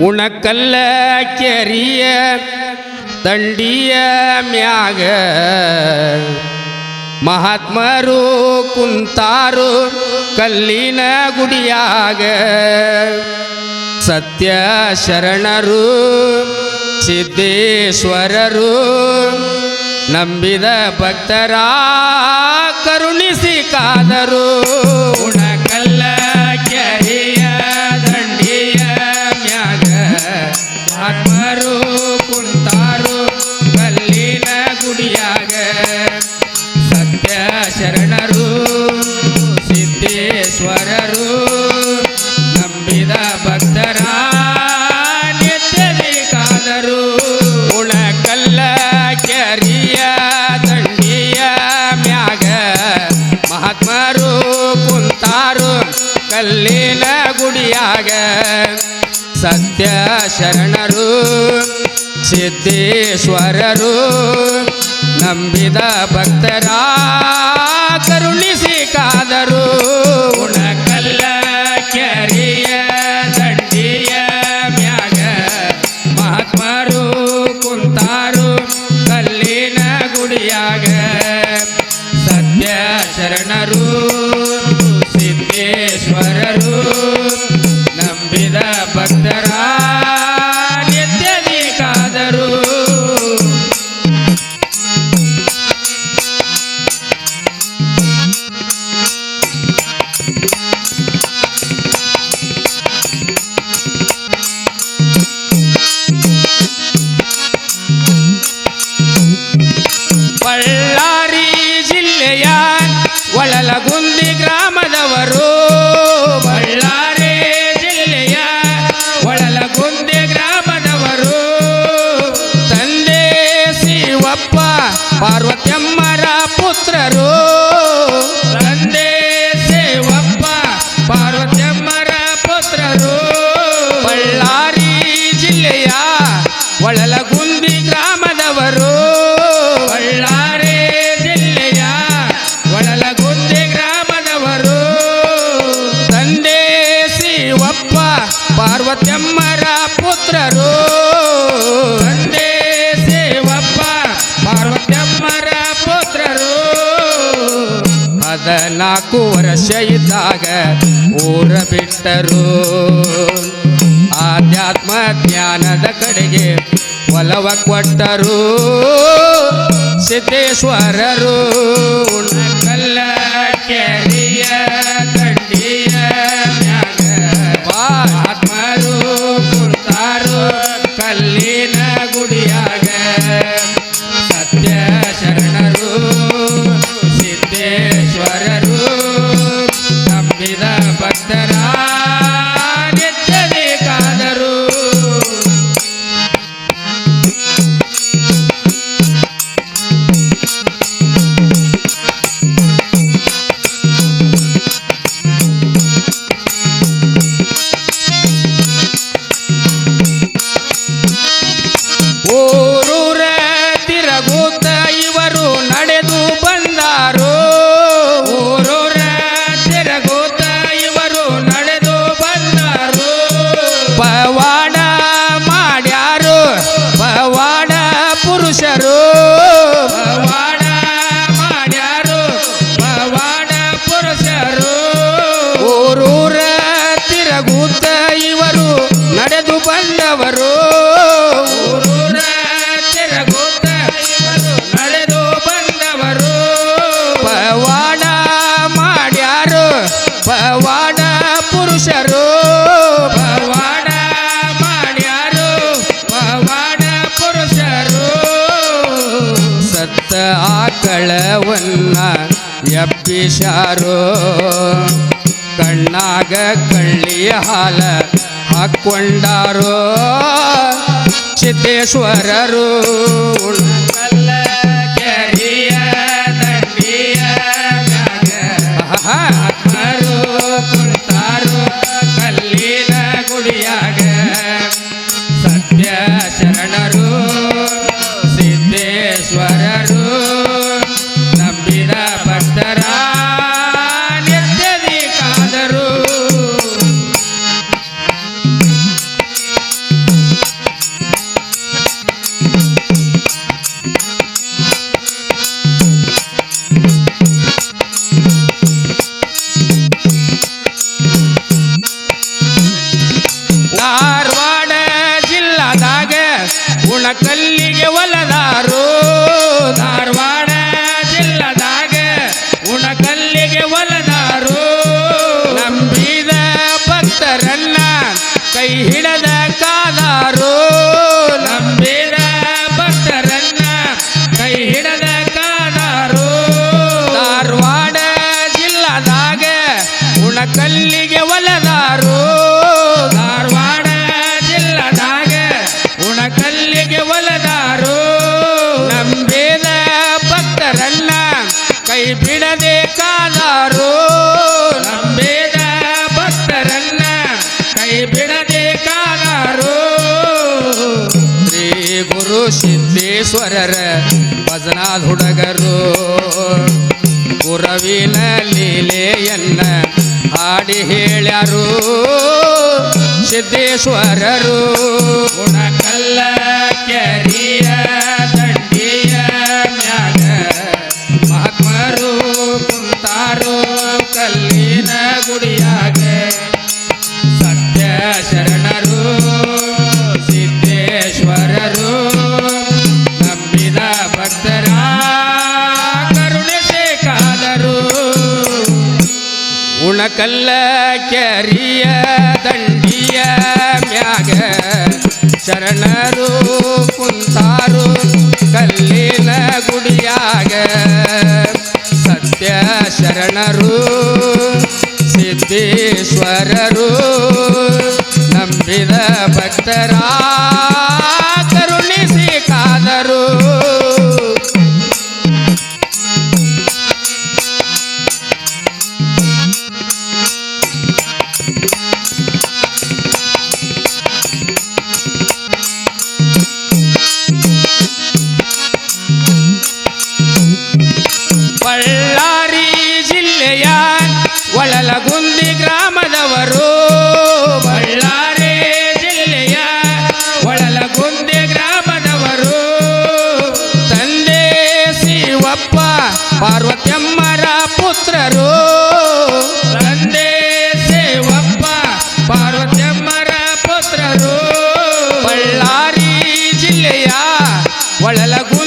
ಉಣಕಲ್ಲ career ದಂಡಿಯ ಮ್ಯಾಗ ಮಹಾತ್ಮರು ಕುಂತಾರು ಕಲ್ಲಿನ ಗುಡಿಯಾಗ ಸತ್ಯ ಶರಣರು ಸಿದ್ದೇಶ್ವರರು ನಂಬಿದ ಭಕ್ತರ ಕರುಣಿಸಿ ಕಾದರು. ಉಣಕಲ್ಲ ಕೆರಿಯ ದಂಡಿಯ ಮ್ಯಾಗ ಮಹಾತ್ಮರು ಕುಂತಾರು ಕಲ್ಲಿನ ಗುಡಿಯಾಗ ಸತ್ಯ ಶರಣರು ಸಿದ್ದೇಶ್ವರರು ನಂಬಿದ ಭಕ್ತರ ನಿತ್ಯದಿ ಕಾದರು. ಉಣಕಲ್ಲ ಕೆರಿಯ ದಂಡಿಯ ಮ್ಯಾಗ ಮಹಾತ್ಮರು ಕುಂತಾರು ಕಲ್ಲಿನ ಗುಡಿಯಾಗ ಸತ್ಯ ಶರಣರು ಸಿದ್ದೇಶ್ವರರು ನಂಬಿದ ಭಕ್ತರ ಕರುಣಿಸಿ ಕಾದರು. ಉಣಕಲ್ಲ ಕೆರಿಯ ದಂಡಿಯ ಮ್ಯಾಗ ಮಹಾತ್ಮರು ಕುಂತಾರು ಕಲ್ಲಿನ ಗುಡಿಯಾಗ ಸತ್ಯ ಶರಣರು ಸಿದ್ದೇಶ್ವರರು ನಂಬಿದ ಭಕ್ತರ ನಿತ್ಯದಿ ಕಾದರು. ಬಳ್ಳಾರಿ ಜಿಲ್ಲೆಯ ಒಳಲಗುಂದಿ ಗ್ರಾಮದವರು ಬಳ್ಳಾರಿ ಜಿಲ್ಲೆಯ ಒಳಲಗುಂದಿ ಗ್ರಾಮದವರು ತಂದೆ ಶಿವಪ್ಪ ಪಾರ್ವತ್ಯಮ್ಮರ ಪುತ್ರರು ತಂದೆ ಶಿವಪ್ಪ ಪಾರ್ವತ್ಯಮ್ಮರ ಪುತ್ರರು ಬಳ್ಳಾರಿ ಜಿಲ್ಲೆಯ ಒಳಲಗುಂದಿ ಗ್ರಾಮದವರು ಬಳ್ಳಾರಿ ಜಿಲ್ಲೆಯ ಒಳಲಗುಂದಿ ಗ್ರಾಮದವರು ತಂದೆ ಶಿವಪ್ಪ ಪಾರ್ವತ್ಯಮ್ಮರ ಪುತ್ರರು ತಂದೆ ಶಿವಪ್ಪ ಪಾರ್ವತ್ಯಮ್ಮರ ಪುತ್ರರು 14 ವರ್ಷ ಇದ್ದಾಗ ಊರ ಬಿಟ್ಟರು. ಆಧ್ಯಾತ್ಮ ಜ್ಞಾನದ ಕಡೆಗೆ ಒಲವ ಕೊಟ್ಟರು ಸಿದ್ದೇಶ್ವರರು. ಉಣಕಲ್ಲ ಕೆರಿಯ ದಂಡಿಯ ಮ್ಯಾಗ ಮಹಾತ್ಮರು ಕುಂತಾರು ಕಲ್ಲಿನ ಗುಡಿಯಾಗ ಸತ್ಯ ಶರಣರು ಸಿದ್ದೇಶ್ವರರು ನಂಬಿದ ಭಕ್ತರ ನಿತ್ಯದಿ ಕಾದರು. ಊರೂರ ತಿರಗೂತ ಇವರು ನಡೆದು ಬಂದಾರು ಊರೂರ ತಿರಗೂತ ಇವರು ನಡೆದು ಬಂದಾರು. ಪವಾಡ ಮಾಡ್ಯಾರು ಪವಾಡ ಪುರುಷರು ಪವಾಡ ಮಾಡ್ಯಾರು ಪವಾಡ ಪುರುಷರು. ಊರೂರ ತಿರಗೂತ ಇವರು ನಡೆದು ಬಂದವರು ಊರೂರ ತಿರಗೂತ ಇವರು ನಡೆದು ಬಂದವರು. ಪವಾಡ ಮಾಡ್ಯಾರು ಪವಾಡ ಪುರುಷರು ಪವಾಡ ಮಾಡ್ಯಾರು ಪವಾಡ ಪುರುಷರು. ಸತ್ತ ಆಕಳವನ್ನ ಎಬ್ಬಿಸಾರು ಕಣ್ಣಾಗ ಕಳ್ಳಿಯ ಹಾಲ ಹಾಕ್ಕೊಂಡಾರೋ ಸಿದ್ದೇಶ್ವರರು. ಉಣಕಲ್ಲ ಕೆರಿಯ ದಂಡಿಯ ಮ್ಯಾಗ ಮಹಾತ್ಮರು ಕುಂತಾರು ಕಲ್ಲಿನ ಗುಡಿಯಾಗ ಸತ್ಯ ಶರಣರು ಸಿದ್ದೇಶ್ವರರು ನಂಬಿದ ಭಕ್ತರ ನಿತ್ಯದಿ ಕಾದರು. ಉಣಕಲ್ಲಿಗೆ ಒಲದಾರು ಧಾರವಾಡ ಜಿಲ್ಲದಾಗ ಉಣಕಲ್ಲಿಗೆ ಒಲದಾರು ನಂಬಿದ ಭಕ್ತರನ್ನ ಕೈ ಹಿಡದ ಕಾದಾರು ನಂಬಿದ ಭಕ್ತರನ್ನ ಕೈ ಹಿಡದ ಕಾದಾರು ಧಾರವಾಡ ಜಿಲ್ಲದಾಗ ಉಣಕಲ್ಲಿಗೆ ಒಲದಾರು ಧಾರವಾಡ ಜಿಲ್ಲದಾಗ ಉಣಕಲ್ಲಿಗೆ ಒಲದಾರು ನಂಬಿದ ಭಕ್ತರನ್ನ ಕೈ ಬಿಡದೆ ಕಾದಾರು ನಂಬಿದ ಭಕ್ತರನ್ನ ಕೈ ಬಿಡದೆ ಕಾದಾರು ಶ್ರೀ ಗುರು ಸಿದ್ದೇಶ್ವರರ ಭಜನಾದ ಹುಡುಗರು ಗುರವಿನ ಲೀಲೆಯನ್ನ ಹಾಡಿ ಹೇಳ್ಯಾರು ಸಿದ್ದೇಶ್ವರರು ಉಣಕಲ್ಲ ಕೆರಿಯ ದಂಡಿಯ ಮ್ಯಾಗ ಮಹಾತ್ಮರು ಕುಂತಾರು ಕಲ್ಲಿನ ಗುಡಿಯಾಗ ಸತ್ಯ ಶರಣರು ಸಿದ್ದೇಶ್ವರರು ನಂಬಿದ ಭಕ್ತರ ಕರುಣಿಸೆ ಕಾದರು ಉಣಕಲ್ಲ ಕೆರಿಯ ದಂಡಿಯ ಮ್ಯಾಗ ಶರಣರು ಕುಂತಾರು ಕಲ್ಲಿನ ಗುಡಿಯಾಗ ಸತ್ಯ ಶರಣರು ಸಿದ್ದೇಶ್ವರರು ನಂಬಿದ ಭಕ್ತರ ಕರುಣಿಸಿ ಕಾದರು ಬಳ್ಳಾರಿ ಜಿಲ್ಲೆಯ ಒಳಲಗುಂದಿ ಗ್ರಾಮದವರು ಬಳ್ಳಾರಿ ಜಿಲ್ಲೆಯ ಒಳಲಗುಂದಿ ಗ್ರಾಮದವರು ತಂದೆ ಶಿವಪ್ಪ ಪಾರ್ವತ್ಯಮ್ಮರ ಪುತ್ರರು ತಂದೆ ಶಿವಪ್ಪ ಪಾರ್ವತ್ಯಮ್ಮರ ಪುತ್ರರು ಬಳ್ಳಾರಿ ಜಿಲ್ಲೆಯ ಒಳಲಗು